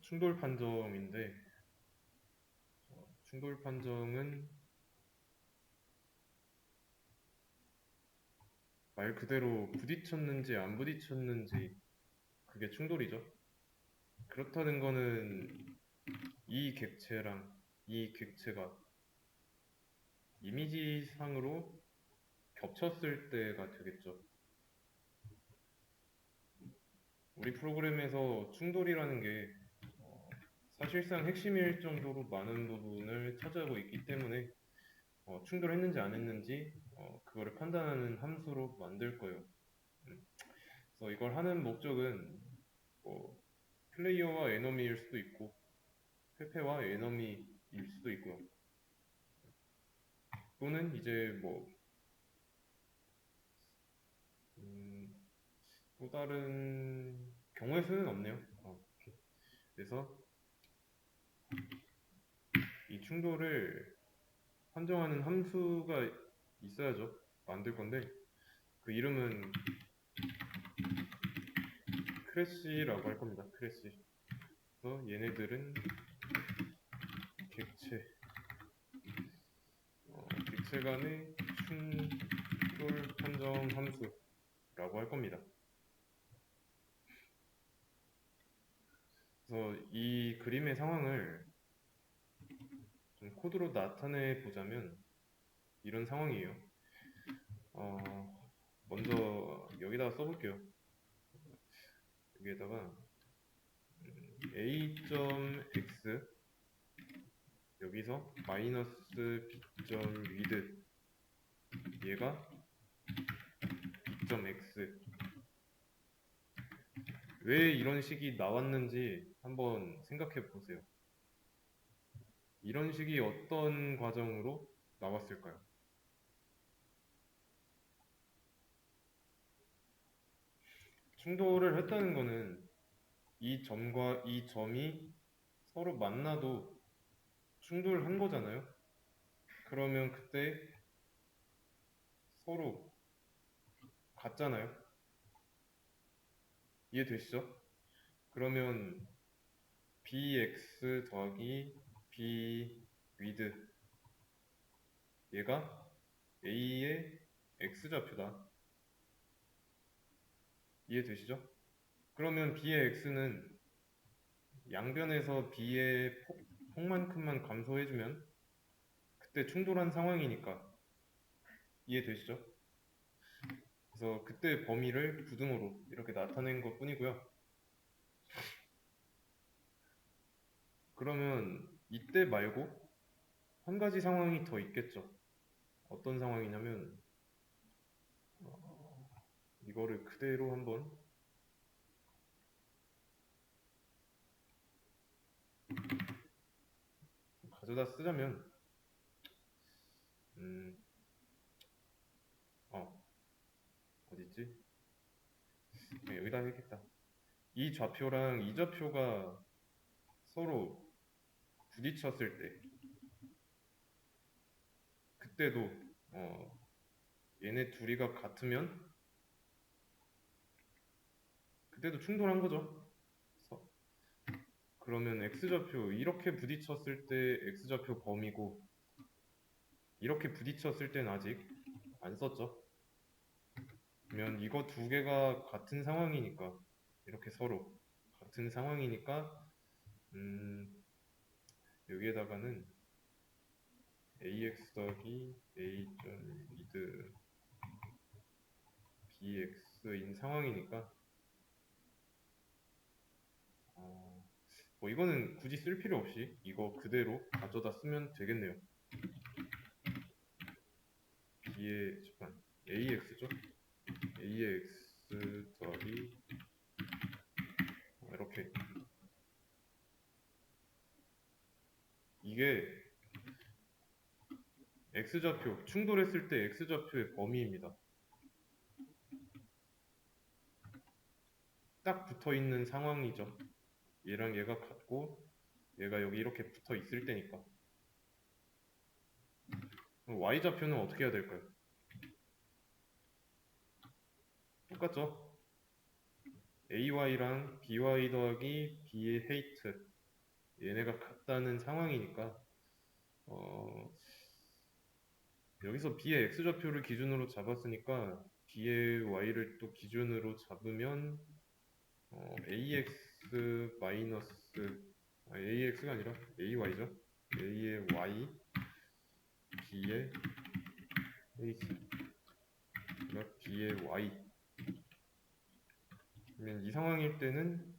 충돌 판정인데, 충돌 판정은 말 그대로 부딪혔는지 안 부딪혔는지 그게 충돌이죠. 그렇다는 거는 이 객체랑 이 객체가 이미지상으로 겹쳤을 때가 되겠죠. 우리 프로그램에서 충돌이라는 게 사실상 핵심일 정도로 많은 부분을 차지하고 있기 때문에 충돌했는지 안 했는지 그거를 판단하는 함수로 만들 거예요. 음. 그래서 이걸 하는 목적은 뭐 플레이어와 에너미일 수도 있고 페페와 에너미일 수도 있고요. 또는 이제 뭐 음, 또 다른 경우의 수는 없네요. 그래서 이 충돌을 판정하는 함수가 있어야죠. 만들 건데 그 이름은 크래시라고 할 겁니다. 크래시. 그래서 얘네들은 객체, 객체 간의 충돌 판정 함수라고 할 겁니다. 그래서 이 그림의 상황을 좀 코드로 나타내 보자면 이런 상황이에요. 먼저 여기다가 써볼게요. 여기에다가 a.x 여기서 마이너스 b.with 얘가 b.x 왜 이런 식이 나왔는지 한번 생각해 보세요. 이런 식이 어떤 과정으로 나왔을까요? 충돌을 했다는 거는 이 점과 이 점이 서로 만나도 충돌한 거잖아요. 그러면 그때 서로 같잖아요. 이해되시죠? 그러면 bx 더하기 b with 얘가 a의 x좌표다. 이해되시죠? 그러면 b의 x는 양변에서 b의 폭만큼만 감소해주면 그때 충돌한 상황이니까 이해되시죠? 그래서 그때 범위를 부등호로 이렇게 나타낸 것 뿐이고요. 그러면 이때 말고 한 가지 상황이 더 있겠죠. 어떤 상황이냐면 이거를 그대로 한번 가져다 쓰자면 음, 어딨지? 네, 여기다 해야겠다. 이 좌표랑 이 좌표가 서로 부딪혔을 때 그때도 얘네 둘이가 같으면 그때도 충돌한 거죠. 그러면 x좌표 이렇게 부딪혔을 때 x좌표 범위고 이렇게 부딪혔을 땐 아직 안 썼죠. 그러면 이거 두 개가 같은 상황이니까 이렇게 서로 같은 상황이니까 여기에다가는 ax 더하기 a.with bx인 상황이니까 뭐 이거는 굳이 쓸 필요 없이 이거 그대로 가져다 쓰면 되겠네요. b의 잠깐 ax죠? ax 더하기 이렇게 이게 x좌표 충돌했을 때 x좌표의 범위입니다. 딱 붙어 있는 상황이죠. 얘랑 얘가 같고 얘가 여기 이렇게 붙어 있을 때니까. 그럼 y좌표는 어떻게 해야 될까요? 똑같죠? ay랑 by 더하기 b의 헤이트 얘네가 같다는 상황이니까 여기서 b의 x좌표를 기준으로 잡았으니까 b의 y를 또 기준으로 잡으면 ax 마이너스 ax가 아니라 ay죠. a의 y, b의 x, b의 y. 그러면 이 상황일 때는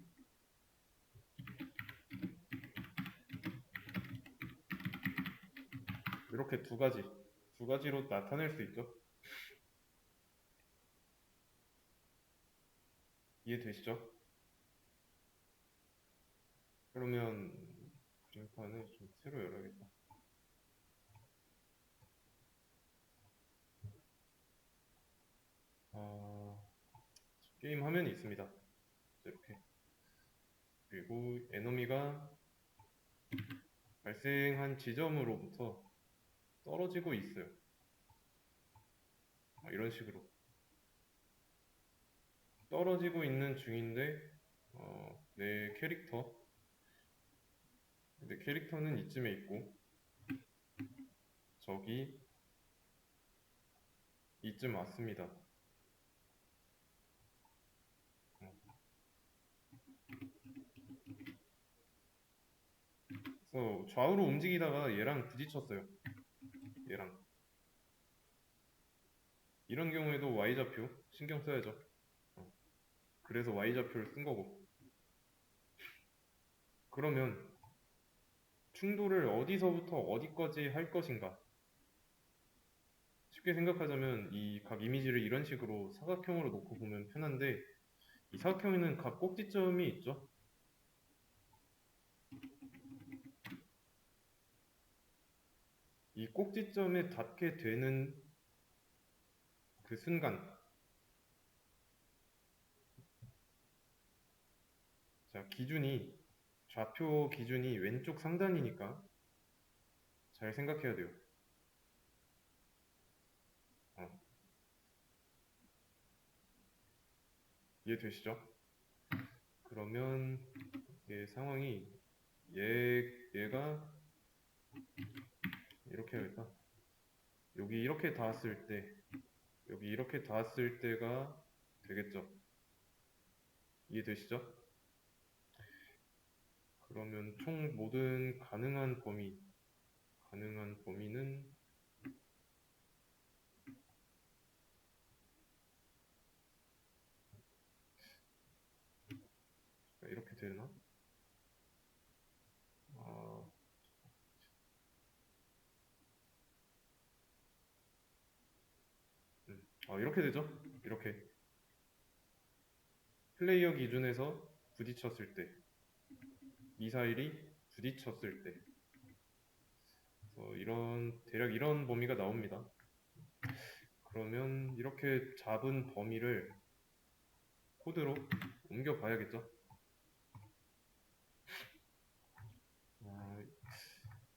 이렇게 두 가지로 나타낼 수 있죠. 이해되시죠? 그러면 그림판을 좀 새로 열어야겠다. 게임 화면이 있습니다. 이렇게. 그리고 에너미가 발생한 지점으로부터 떨어지고 있어요. 이런 식으로 떨어지고 있는 중인데 내 캐릭터는 이쯤에 있고 적이 이쯤 왔습니다. 그래서 좌우로 움직이다가 얘랑 부딪혔어요. 얘랑. 이런 경우에도 Y좌표 신경 써야죠. 그래서 Y좌표를 쓴 거고. 그러면 충돌을 어디서부터 어디까지 할 것인가? 쉽게 생각하자면 이 각 이미지를 이런 식으로 사각형으로 놓고 보면 편한데 이 사각형에는 각 꼭지점이 있죠. 이 꼭지점에 닿게 되는 그 순간, 자, 좌표 기준이 왼쪽 상단이니까 잘 생각해야 돼요. 이해되시죠? 그러면 이게 상황이 얘가 이렇게 할까? 여기 이렇게 닿았을 때, 여기 이렇게 닿았을 때가 되겠죠? 이해되시죠? 그러면 총 모든 가능한 범위는 이렇게 되나? 이렇게 되죠? 이렇게 플레이어 기준에서 부딪혔을 때, 미사일이 부딪혔을 때, 대략 이런 범위가 나옵니다. 그러면 이렇게 잡은 범위를 코드로 옮겨 봐야겠죠?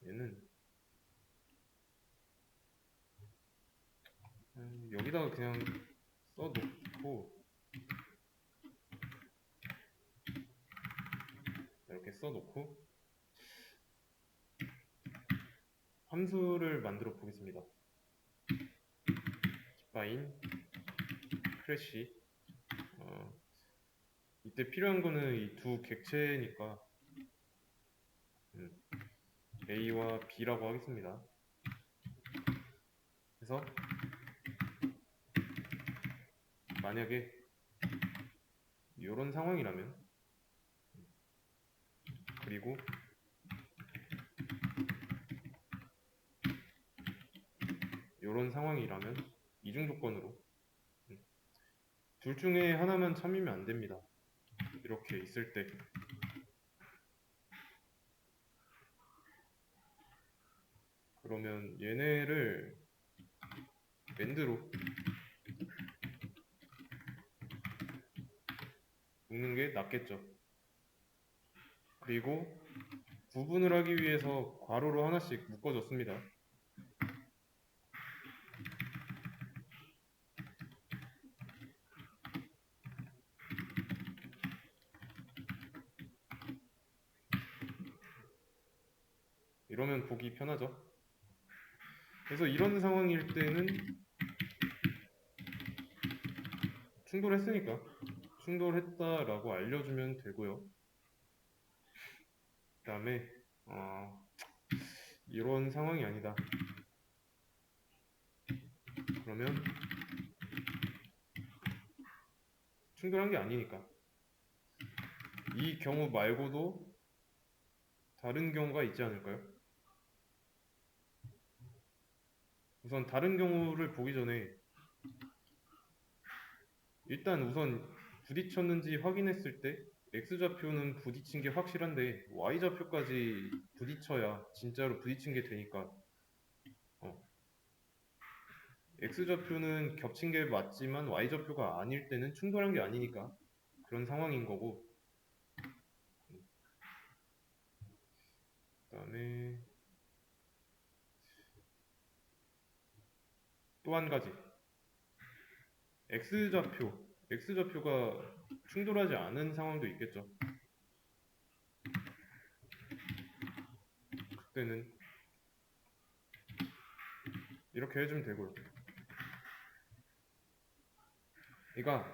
얘는 여기다가 그냥 써놓고 이렇게 써놓고 함수를 만들어 보겠습니다. define 크래시 이때 필요한 거는 이 두 객체니까 A와 B라고 하겠습니다. 그래서 만약에 이런 상황이라면 그리고 이런 상황이라면 이중 조건으로 둘 중에 하나만 참이면 안 됩니다. 이렇게 있을 때 그러면 얘네를 밴드로 묶는 게 낫겠죠. 그리고 구분을 하기 위해서 괄호로 하나씩 묶어줬습니다. 이러면 보기 편하죠. 그래서 이런 상황일 때는 충돌했으니까 충돌했다라고 알려주면 되고요. 그 다음에 이런 상황이 아니다. 그러면 충돌한 게 아니니까 이 경우 말고도 다른 경우가 있지 않을까요? 우선 다른 경우를 보기 전에 일단 우선 부딪혔는지 확인했을 때 X좌표는 부딪힌 게 확실한데 Y좌표까지 부딪혀야 진짜로 부딪힌 게 되니까 X좌표는 겹친 게 맞지만 Y좌표가 아닐 때는 충돌한 게 아니니까 그런 상황인 거고, 그 다음에 또 한 가지 X좌표가 충돌하지 않은 상황도 있겠죠. 그때는 이렇게 해주면 되고요. 그러니까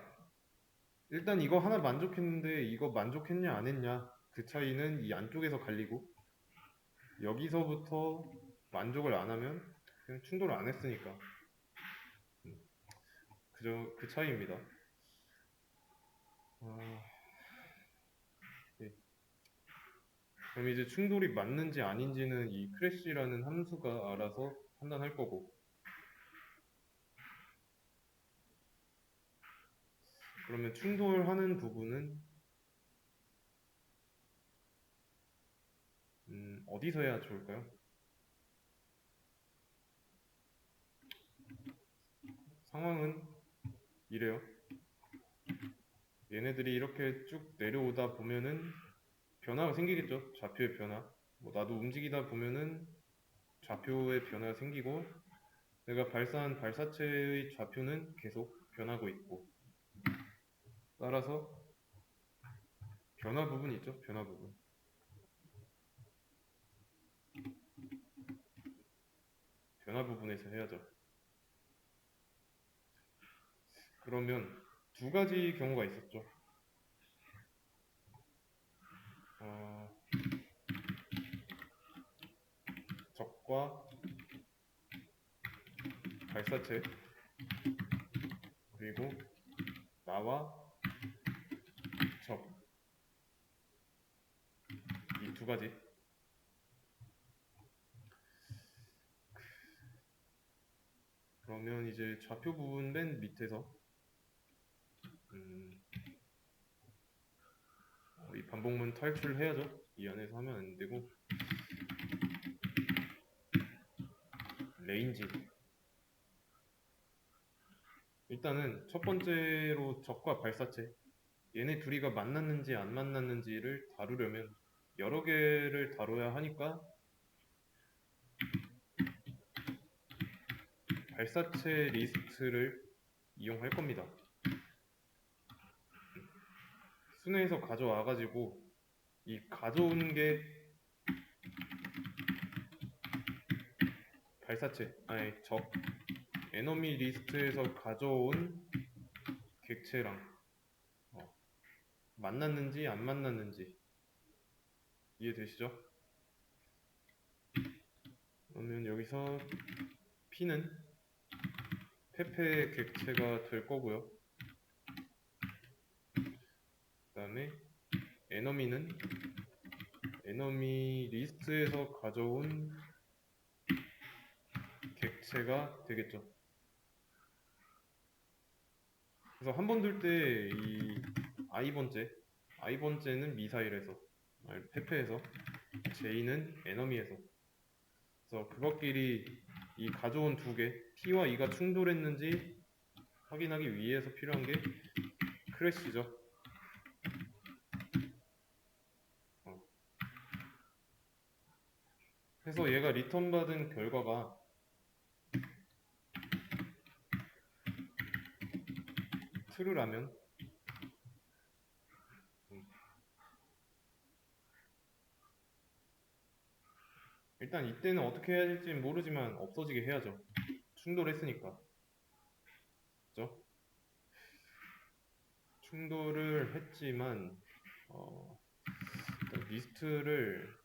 일단 이거 하나 만족했는데 이거 만족했냐 안 했냐 그 차이는 이 안쪽에서 갈리고, 여기서부터 만족을 안 하면 그냥 충돌을 안 했으니까 그저 그 차이입니다. 네. 그럼 이제 충돌이 맞는지 아닌지는 이 크래시라는 함수가 알아서 판단할 거고, 그러면 충돌하는 부분은 어디서 해야 좋을까요? 상황은 이래요. 얘네들이 이렇게 쭉 내려오다 보면은 변화가 생기겠죠. 좌표의 변화. 뭐 나도 움직이다 보면은 좌표의 변화가 생기고, 내가 발사한 발사체의 좌표는 계속 변하고 있고, 따라서 변화 부분 있죠. 변화 부분. 변화 부분에서 해야죠. 그러면 두 가지 경우가 있었죠. 적과 발사체, 그리고 나와 적, 이 두 가지. 그러면 이제 좌표 부분 맨 밑에서 이 반복문 탈출해야죠. 이 안에서 하면 안 되고, 레인지. 일단은 첫 번째로 적과 발사체, 얘네 둘이가 만났는지 안 만났는지를 다루려면 여러 개를 다뤄야 하니까 발사체 리스트를 이용할 겁니다. 순회에서 가져와 가지고 이 가져온 게 발사체, 아니 적 에너미 리스트에서 가져온 객체랑 만났는지 안 만났는지 이해되시죠? 그러면 여기서 P는 페페 객체가 될 거고요. 그 다음에 에너미는 에너미 리스트에서 가져온 객체가 되겠죠. 그래서 한 번 둘 때 이 I번째는 미사일에서, 페페에서, J는 에너미에서, 그래서 그것끼리 이 가져온 두 개, T와 E가 충돌했는지 확인하기 위해서 필요한 게 크래시죠. 그래서 얘가 리턴 받은 결과가 true라면 일단 이때는 어떻게 해야 될지 모르지만 없어지게 해야죠. 충돌했으니까. 그죠? 충돌을 했지만 일단 리스트를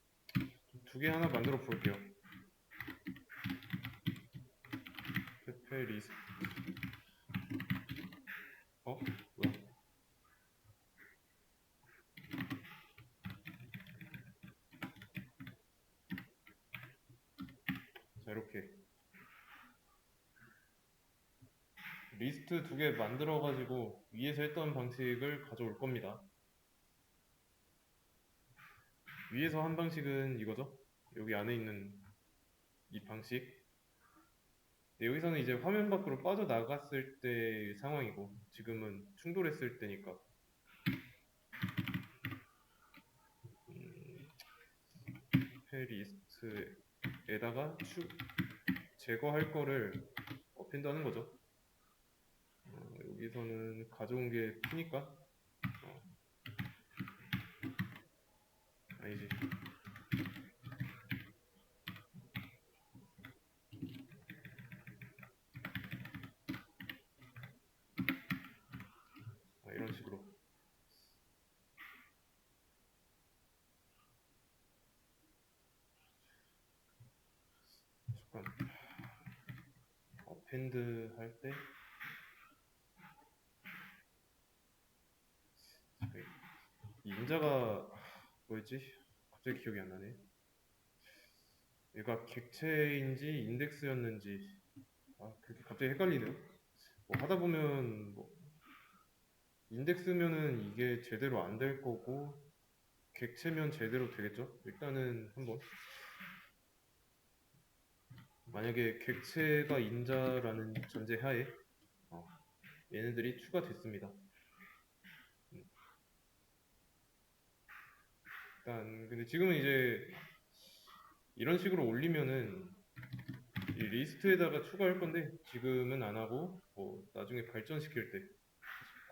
두 개 하나 만들어 볼게요. 페페 리스트. 뭐야? 자, 이렇게 리스트 두 개 만들어 가지고 위에서 했던 방식을 가져올 겁니다. 위에서 한 방식은 이거죠. 여기 안에 있는 이 방식. 네, 여기서는 이제 화면 밖으로 빠져나갔을 때 상황이고 지금은 충돌했을 때니까 리스트에다가 제거할 거를 append 하는 거죠. 여기서는 가져온 게 P니까 아니지. 이런 식으로. 잠깐. append 할 때 인자가 뭐였지? 갑자기 기억이 안 나네. 얘가 객체인지 인덱스였는지 그렇게 갑자기 헷갈리네요. 뭐 하다 보면 뭐 인덱스면은 이게 제대로 안 될 거고 객체면 제대로 되겠죠? 일단은 한번 만약에 객체가 인자라는 전제하에 얘네들이 추가됐습니다. 일단 근데 지금은 이제 이런 식으로 올리면은 이 리스트에다가 추가할 건데 지금은 안 하고 뭐 나중에 발전시킬 때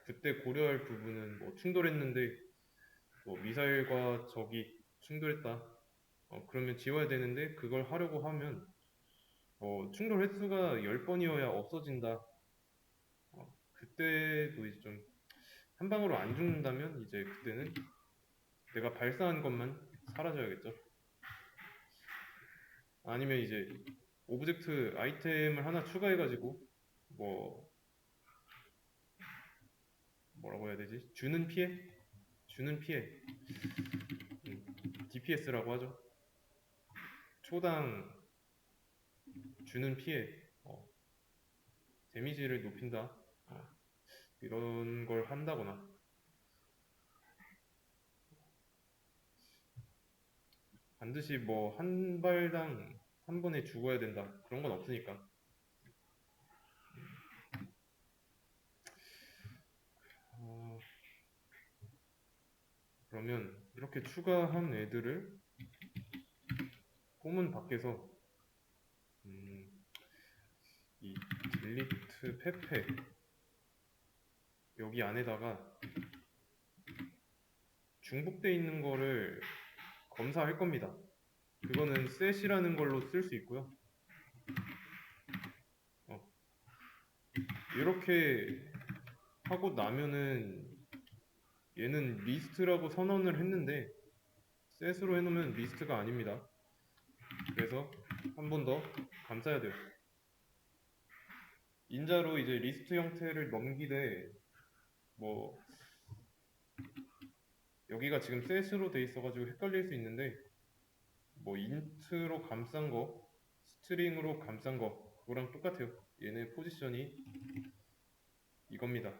그때 고려할 부분은 뭐 충돌했는데 뭐 미사일과 적이 충돌했다. 그러면 지워야 되는데 그걸 하려고 하면 충돌 횟수가 10번이어야 없어진다. 그때도 이제 좀 한 방으로 안 죽는다면 이제 그때는 내가 발사한 것만 사라져야겠죠. 아니면 이제 오브젝트 아이템을 하나 추가해가지고 뭐 뭐라고 해야 되지? 주는 피해? 주는 피해. DPS라고 하죠. 초당 주는 피해. 데미지를 높인다. 이런 걸 한다거나 반드시 뭐 한 발당 한 번에 죽어야 된다. 그런 건 없으니까. 그러면 이렇게 추가한 애들을 포문 밖에서 이 딜리트 페페 여기 안에다가 중복돼 있는 거를 검사할 겁니다. 그거는 set이라는 걸로 쓸 수 있고요. 이렇게 하고 나면은 얘는 리스트라고 선언을 했는데 set으로 해놓으면 리스트가 아닙니다. 그래서 한 번 더 감싸야 돼요. 인자로 이제 리스트 형태를 넘기되 뭐 여기가 지금 set으로 돼 있어가지고 헷갈릴 수 있는데 뭐 int로 감싼 거, 스트링으로 감싼 거 그거랑 똑같아요. 얘네 포지션이 이겁니다.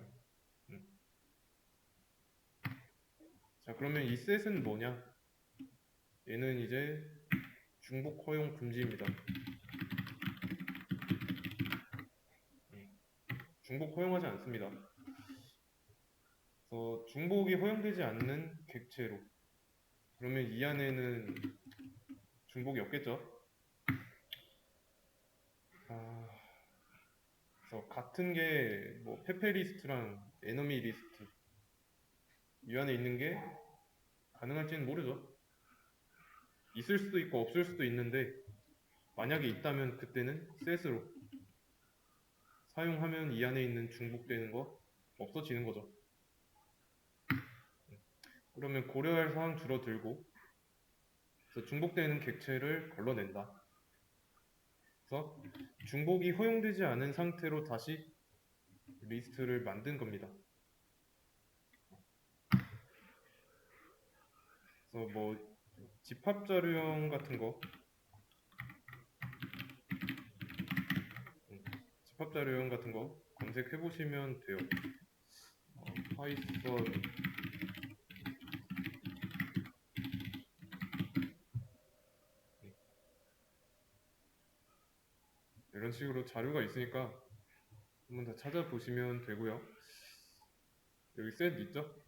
자, 그러면 이 set은 뭐냐? 얘는 이제 중복 허용 금지입니다. 중복 허용하지 않습니다. 그래서 중복이 허용되지 않는 객체로 그러면 이 안에는 중복이 없겠죠? 그래서 같은 게 뭐 페페 리스트랑 에너미 리스트 이 안에 있는 게 가능할지는 모르죠. 있을 수도 있고 없을 수도 있는데 만약에 있다면 그때는 셋으로 사용하면 이 안에 있는 중복되는 거 없어지는 거죠. 그러면 고려할 사항 줄어들고 그래서 중복되는 객체를 걸러낸다. 그래서 중복이 허용되지 않은 상태로 다시 리스트를 만든 겁니다. 그래서 뭐 집합 자료형 같은 거 집합 자료형 같은 거 검색해 보시면 돼요. 파이썬 이런 식으로 자료가 있으니까 한번 다 찾아보시면 되고요. 여기 셋 있죠?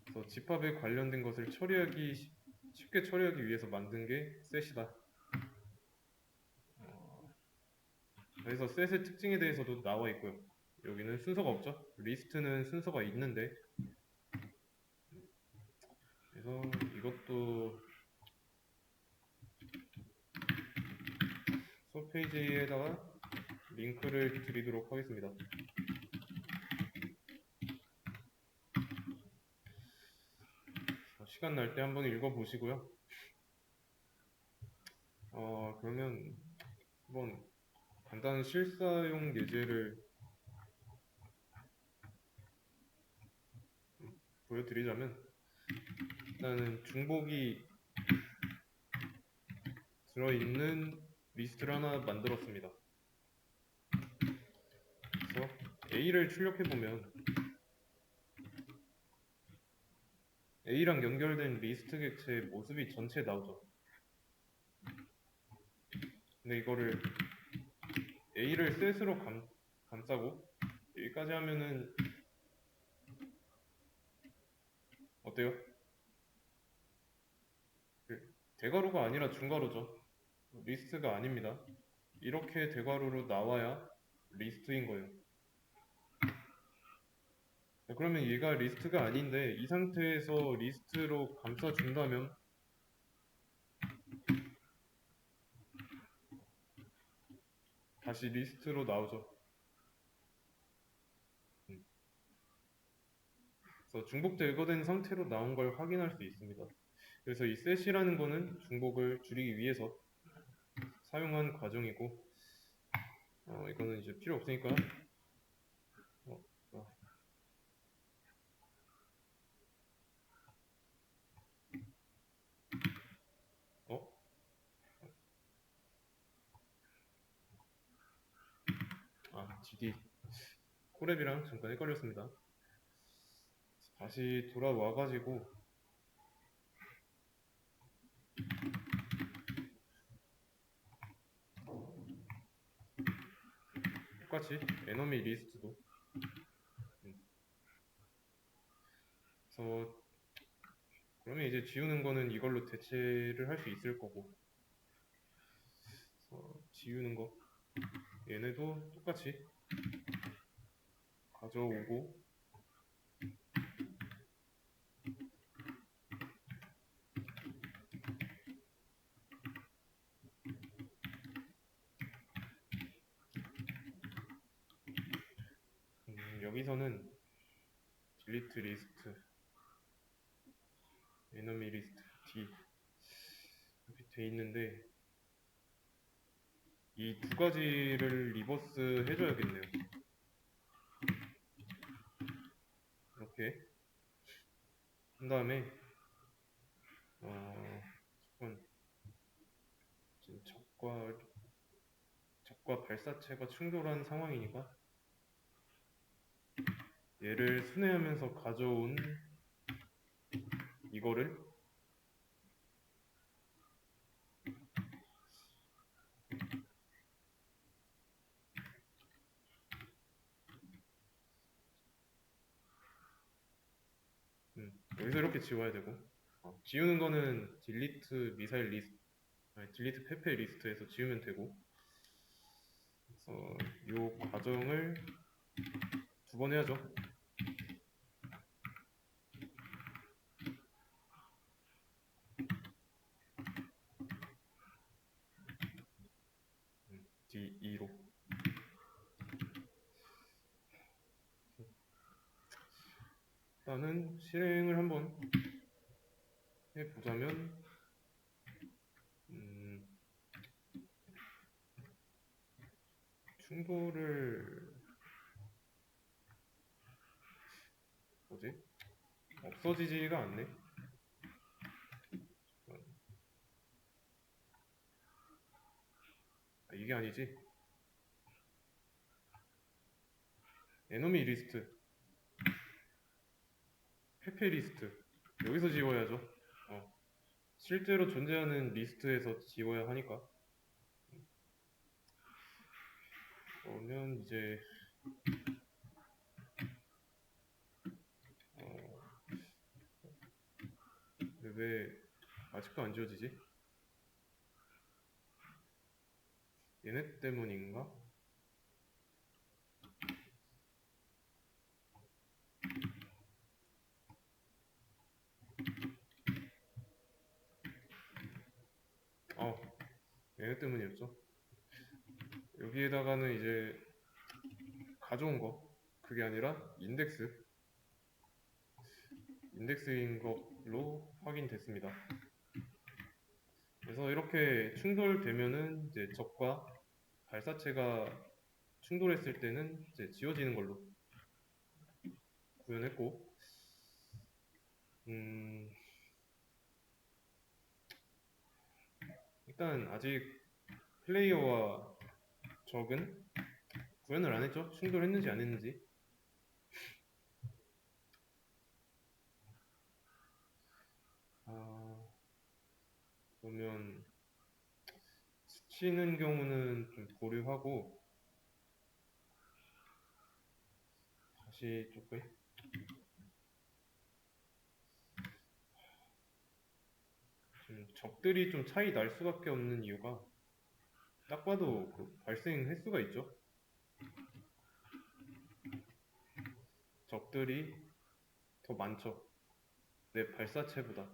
그래서 집합에 관련된 것을 쉽게 처리하기 위해서 만든 게 셋이다. 그래서 셋의 특징에 대해서도 나와 있고요. 여기는 순서가 없죠? 리스트는 순서가 있는데 그래서 이것도 수업 페이지에다가 링크를 드리도록 하겠습니다. 시간 날 때 한번 읽어보시고요. 그러면 한번 간단한 실사용 예제를 보여드리자면 일단은 중복이 들어있는 리스트를 하나 만들었습니다. 그래서 A를 출력해보면 A랑 연결된 리스트 객체의 모습이 전체 나오죠. 근데 이거를 A를 셋으로 감싸고 여기까지 하면은 어때요? 대괄호가 아니라 중괄호죠. 리스트가 아닙니다. 이렇게 대괄호로 나와야 리스트인 거예요. 그러면 얘가 리스트가 아닌데 이 상태에서 리스트로 감싸준다면 다시 리스트로 나오죠. 그래서 중복 제거된 상태로 나온 걸 확인할 수 있습니다. 그래서 이 셋이라는 거는 중복을 줄이기 위해서 사용한 과정이고 이거는 이제 필요 없으니까 어, 어? GD 코랩이랑 잠깐 헷갈렸습니다. 다시 돌아와가지고 똑같이 에너미 리스트도 그래서 그러면 이제 지우는 거는 이걸로 대체를 할 수 있을 거고 지우는 거 얘네도 똑같이 가져오고 여기서는 delete 리스트 enemy 리스트 D 이렇게 돼 있는데 이 두 가지를 리버스 해줘야겠네요. 이렇게 한 다음에 지금 적과 발사체가 충돌한 상황이니까 얘를 순회하면서 가져온 이거를 여기서 이렇게 지워야 되고 지우는 거는 딜리트 미사일 리스트 딜리트 페페 리스트에서 지우면 되고 그래서 이 과정을 두 번 해야죠. 일단은 실행을 한번 해보자면 충돌을 뭐지? 없어지지가 않네. 이게 아니지. 에너미 리스트, 페페 리스트 여기서 지워야죠. 실제로 존재하는 리스트에서 지워야 하니까. 그러면 이제 왜 아직도 안 지워지지? 얘네 때문인가? 얘네 때문이었죠. 여기에다가는 이제 가져온 거, 그게 아니라 인덱스인 걸로 확인됐습니다. 그래서 이렇게 충돌되면은 이제 적과 발사체가 충돌했을 때는 이제 지워지는 걸로 구현했고, 일단 아직 플레이어와 적은 구현을 안 했죠? 충돌했는지 안 했는지. 그러면 스치는 경우는 좀 보류하고 다시 조금 적들이 좀 차이 날 수밖에 없는 이유가 딱 봐도 그 발생 횟수가 있죠. 적들이 더 많죠. 내 발사체보다.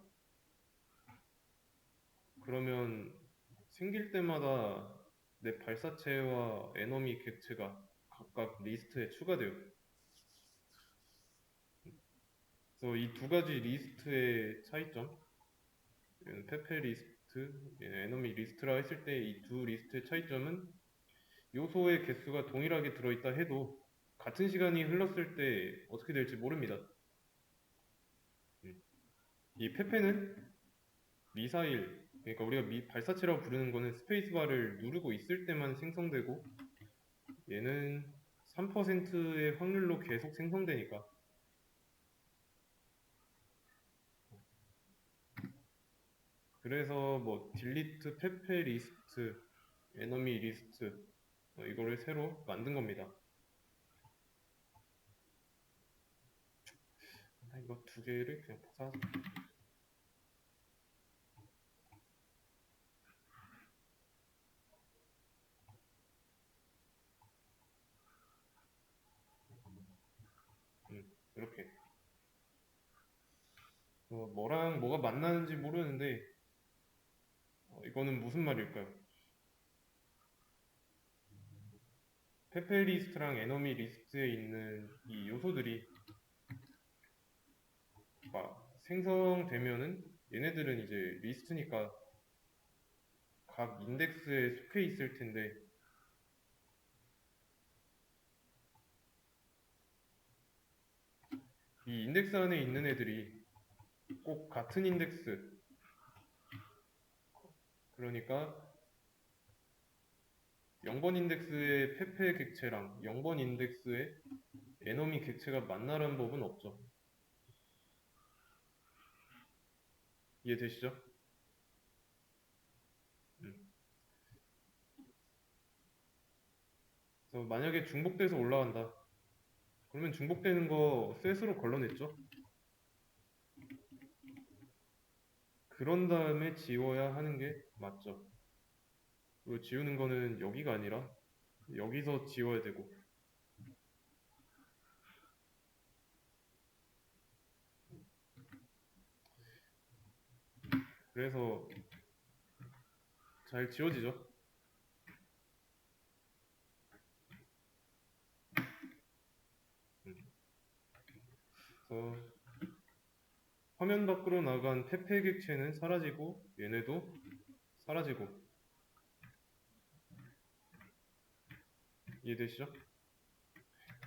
그러면 생길 때마다 내 발사체와 에너미 객체가 각각 리스트에 추가돼요. 그래서 이 두 가지 리스트의 차이점, 얘는 페페 리스트, 얘는 에너미 리스트라 했을 때 이 두 리스트의 차이점은 요소의 개수가 동일하게 들어있다 해도 같은 시간이 흘렀을 때 어떻게 될지 모릅니다. 이 페페는 미사일, 그러니까 우리가 발사체라고 부르는 거는 스페이스바를 누르고 있을 때만 생성되고 얘는 3%의 확률로 계속 생성되니까. 그래서 뭐 딜리트 페페 리스트, 에너미 리스트 이거를 새로 만든 겁니다. 이거 두 개를 그냥 복사하자. 이렇게 뭐랑 뭐가 만나는지 모르는데 이거는 무슨 말일까요? 페페 리스트랑 에너미 리스트에 있는 이 요소들이 생성되면은 얘네들은 이제 리스트니까 각 인덱스에 속해 있을 텐데 이 인덱스 안에 있는 애들이 꼭 같은 인덱스, 그러니까 0번 인덱스의 페페 객체랑 0번 인덱스의 에너미 객체가 만나라는 법은 없죠. 이해되시죠? 그래서 만약에 중복돼서 올라간다. 그러면 중복되는 거 셋으로 걸러냈죠. 그런 다음에 지워야 하는 게 맞죠. 그리고 지우는 거는 여기가 아니라 여기서 지워야 되고. 그래서 잘 지워지죠. 그래서 화면 밖으로 나간 페페 객체는 사라지고 얘네도 사라지고. 이해되시죠?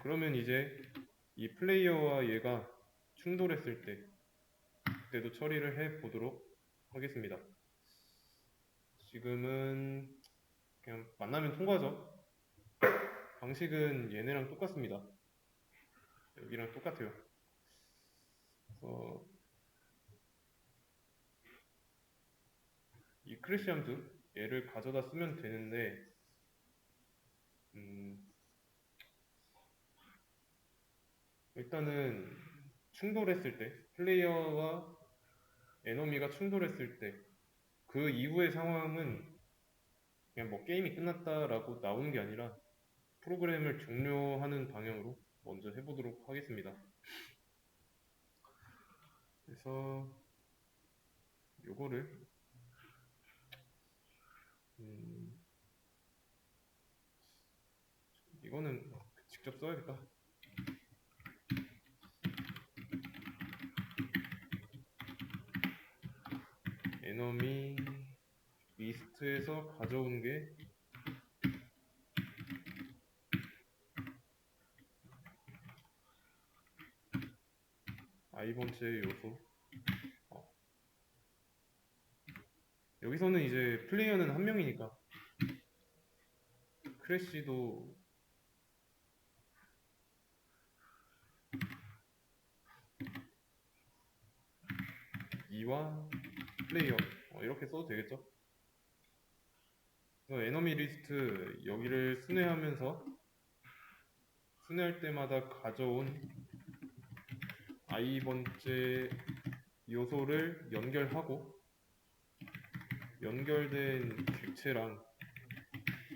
그러면 이제 이 플레이어와 얘가 충돌했을 때 그때도 처리를 해 보도록 하겠습니다. 지금은 그냥 만나면 통과죠. 방식은 얘네랑 똑같습니다. 여기랑 똑같아요. 그래서 이 크래시함수 얘를 가져다 쓰면 되는데 일단은 충돌했을 때 플레이어와 에너미가 충돌했을 때 그 이후의 상황은 그냥 뭐 게임이 끝났다라고 나오는 게 아니라 프로그램을 종료하는 방향으로 먼저 해보도록 하겠습니다. 그래서 요거를 이거는 직접 써야겠다. 에너미 리스트에서 가져온 게 i번째 요소. 여기서는 이제 플레이어는 한 명이니까 크래시도 이와 플레이어 이렇게 써도 되겠죠? 그래서 에너미 리스트 여기를 순회하면서 순회할 때마다 가져온 i번째 요소를 연결하고 연결된 객체랑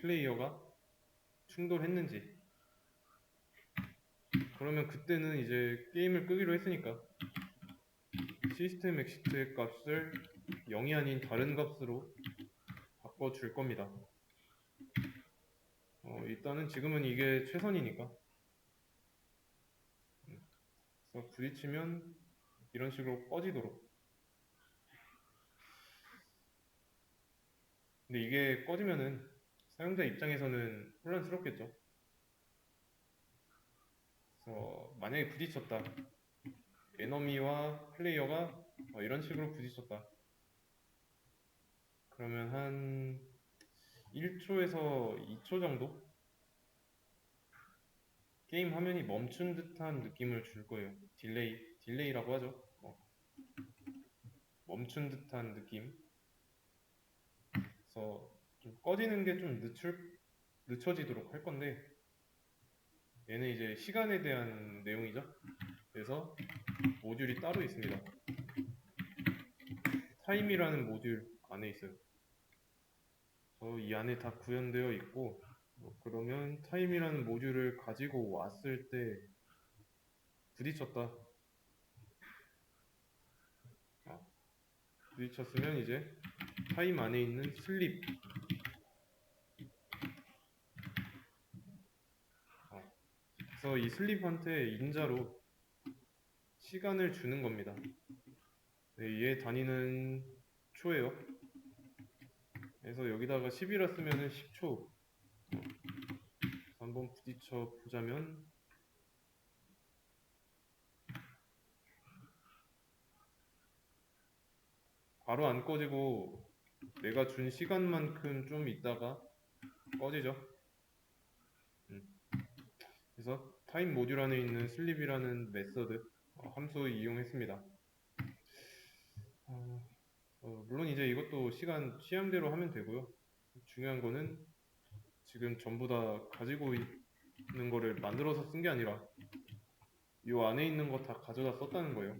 플레이어가 충돌했는지 그러면 그때는 이제 게임을 끄기로 했으니까 시스템 엑시트의 값을 0이 아닌 다른 값으로 바꿔줄 겁니다. 일단은 지금은 이게 최선이니까 그래서 부딪히면 이런 식으로 꺼지도록. 근데 이게 꺼지면은 사용자 입장에서는 혼란스럽겠죠. 그래서 만약에 부딪혔다. 에너미와 플레이어가 이런 식으로 부딪혔다. 그러면 한 1초에서 2초 정도 게임 화면이 멈춘 듯한 느낌을 줄 거예요. 딜레이라고 하죠. 멈춘 듯한 느낌. 그래서 좀 꺼지는 게 좀 늦춰지도록 할 건데 얘는 이제 시간에 대한 내용이죠. 그래서 모듈이 따로 있습니다. 타임이라는 모듈 안에 있어요. 이 안에 다 구현되어 있고 그러면 타임이라는 모듈을 가지고 왔을 때 부딪혔다. 부딪혔으면 이제 타임 안에 있는 슬립 그래서 이 슬립한테 인자로 시간을 주는 겁니다. 네, 얘 단위는 초예요. 그래서 여기다가 10이라 쓰면은 10초. 한번 부딪혀 보자면 바로 안 꺼지고 내가 준 시간만큼 좀 있다가 꺼지죠. 그래서 타임 모듈 안에 있는 슬립이라는 메서드 함수 이용했습니다. 물론 이제 이것도 시간 취향대로 하면 되고요. 중요한 거는 지금 전부 다 가지고 있는 거를 만들어서 쓴 게 아니라 이 안에 있는 거 다 가져다 썼다는 거예요.